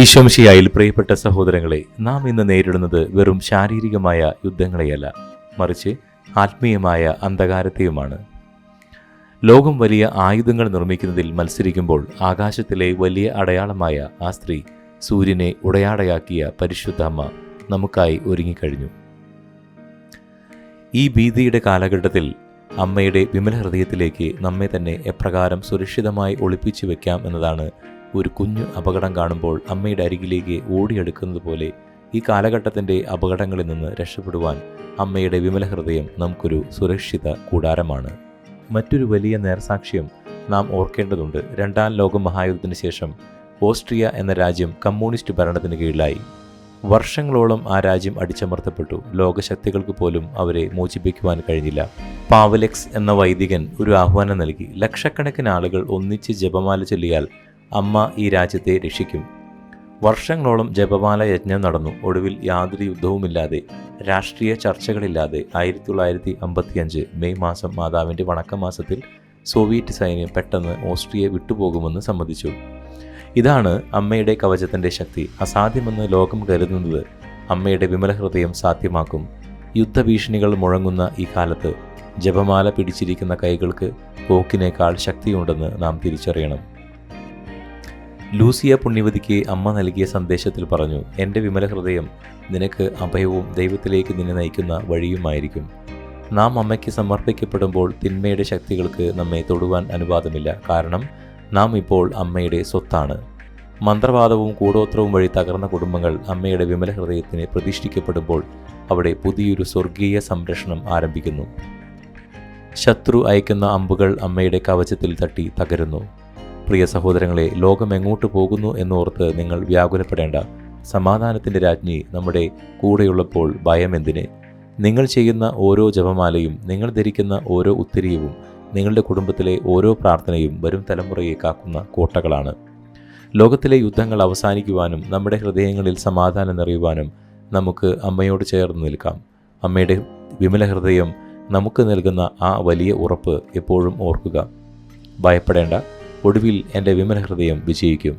ഈശോമിശിഹായിൽ പ്രിയപ്പെട്ട സഹോദരങ്ങളെ, നാം ഇന്ന് നേരിടുന്നത് വെറും ശാരീരികമായ യുദ്ധങ്ങളെയല്ല, മറിച്ച് ആത്മീയമായ അന്ധകാരത്തെയുമാണ്. ലോകം വലിയ ആയുധങ്ങൾ നിർമ്മിക്കുന്നതിൽ മത്സരിക്കുമ്പോൾ ആകാശത്തിലെ വലിയ അടയാളമായ ആ സ്ത്രീ സൂര്യനെ ഉടയാടയാക്കിയ പരിശുദ്ധ അമ്മ നമുക്കായി ഒരുങ്ങിക്കഴിഞ്ഞു. ഈ ഭീതിയുടെ കാലഘട്ടത്തിൽ അമ്മയുടെ വിമല ഹൃദയത്തിലേക്ക് നമ്മെ തന്നെ എപ്രകാരം സുരക്ഷിതമായി ഒളിപ്പിച്ചു വെക്കാം എന്നതാണ് ഒരു കുഞ്ഞു അപകടം കാണുമ്പോൾ അമ്മയുടെ അരികിലേക്ക് ഓടിയെടുക്കുന്നത് പോലെ ഈ കാലഘട്ടത്തിൻ്റെ അപകടങ്ങളിൽ നിന്ന് രക്ഷപ്പെടുവാൻ അമ്മയുടെ വിമല ഹൃദയം നമുക്കൊരു സുരക്ഷിത കൂടാരമാണ്. മറ്റൊരു വലിയ നേർസാക്ഷ്യം നാം ഓർക്കേണ്ടതുണ്ട്. രണ്ടാം ലോക മഹായുദ്ധത്തിന് ശേഷം ഓസ്ട്രിയ എന്ന രാജ്യം കമ്മ്യൂണിസ്റ്റ് ഭരണത്തിന് കീഴിലായി. വർഷങ്ങളോളം ആ രാജ്യം അടിച്ചമർത്തപ്പെട്ടു. ലോകശക്തികൾക്ക് പോലും അവരെ മോചിപ്പിക്കുവാൻ കഴിഞ്ഞില്ല. പാവലെക്സ് എന്ന വൈദികൻ ഒരു ആഹ്വാനം നൽകി. ലക്ഷക്കണക്കിന് ആളുകൾ ഒന്നിച്ച് ജപമാല ചൊല്ലിയാൽ അമ്മ ഈ രാജ്യത്തെ രക്ഷിക്കും. വർഷങ്ങളോളം ജപമാല യജ്ഞം നടന്നു. ഒടുവിൽ യാതൊരു യുദ്ധവുമില്ലാതെ, രാഷ്ട്രീയ ചർച്ചകളില്ലാതെ 1955 മെയ് മാസം മാതാവിൻ്റെ വണക്കമാസത്തിൽ സോവിയറ്റ് സൈന്യം പെട്ടെന്ന് ഓസ്ട്രിയ വിട്ടുപോകുമെന്ന് സമ്മതിച്ചു. ഇതാണ് അമ്മയുടെ കവചത്തിൻ്റെ ശക്തി. അസാധ്യമെന്ന് ലോകം കരുതുന്നത് അമ്മയുടെ വിമല ഹൃദയം സാധ്യമാക്കും. യുദ്ധഭീഷണികൾ മുഴങ്ങുന്ന ഈ കാലത്ത് ജപമാല പിടിച്ചിരിക്കുന്ന കൈകൾക്ക് പോക്കിനേക്കാൾ ശക്തിയുണ്ടെന്ന് നാം തിരിച്ചറിയണം. ലൂസിയ പുണ്യവതിക്ക് അമ്മ നൽകിയ സന്ദേശത്തിൽ പറഞ്ഞു, എൻ്റെ വിമല ഹൃദയം നിനക്ക് അഭയവും ദൈവത്തിലേക്ക് നിന്നെ നയിക്കുന്ന വഴിയുമായിരിക്കും. നാം അമ്മയ്ക്ക് സമർപ്പിക്കപ്പെടുമ്പോൾ തിന്മയുടെ ശക്തികൾക്ക് നമ്മെ തൊടുവാൻ അനുവാദമില്ല. കാരണം നാം ഇപ്പോൾ അമ്മയുടെ സ്വത്താണ്. മന്ത്രവാദവും കൂടോത്രവും വഴി തകർന്ന കുടുംബങ്ങൾ അമ്മയുടെ വിമല ഹൃദയത്തിന് പ്രതിഷ്ഠിക്കപ്പെടുമ്പോൾ അവിടെ പുതിയൊരു സ്വർഗീയ സംരക്ഷണം ആരംഭിക്കുന്നു. ശത്രു അയക്കുന്ന അമ്പുകൾ അമ്മയുടെ കവചത്തിൽ തട്ടി തകരുന്നു. പ്രിയ സഹോദരങ്ങളെ, ലോകം എങ്ങോട്ട് പോകുന്നു എന്നോർത്ത് നിങ്ങൾ വ്യാകുലപ്പെടേണ്ട. സമാധാനത്തിൻ്റെ രാജ്ഞി നമ്മുടെ കൂടെയുള്ളപ്പോൾ ഭയം എന്തിന്? നിങ്ങൾ ചെയ്യുന്ന ഓരോ ജപമാലയും, നിങ്ങൾ ധരിക്കുന്ന ഓരോ ഉത്തരീയവും, നിങ്ങളുടെ കുടുംബത്തിലെ ഓരോ പ്രാർത്ഥനയും വരും തലമുറയെ കാക്കുന്ന കോട്ടകളാണ്. ലോകത്തിലെ യുദ്ധങ്ങൾ അവസാനിക്കുവാനും നമ്മുടെ ഹൃദയങ്ങളിൽ സമാധാനം നിറയുവാനും നമുക്ക് അമ്മയോട് ചേർന്ന് നിൽക്കാം. അമ്മയുടെ വിമല ഹൃദയം നമുക്ക് നൽകുന്ന ആ വലിയ ഉറപ്പ് എപ്പോഴും ഓർക്കുക. ഭയപ്പെടേണ്ട, ഒടുവിൽ എൻ്റെ വിമല ഹൃദയം വിജയിക്കും.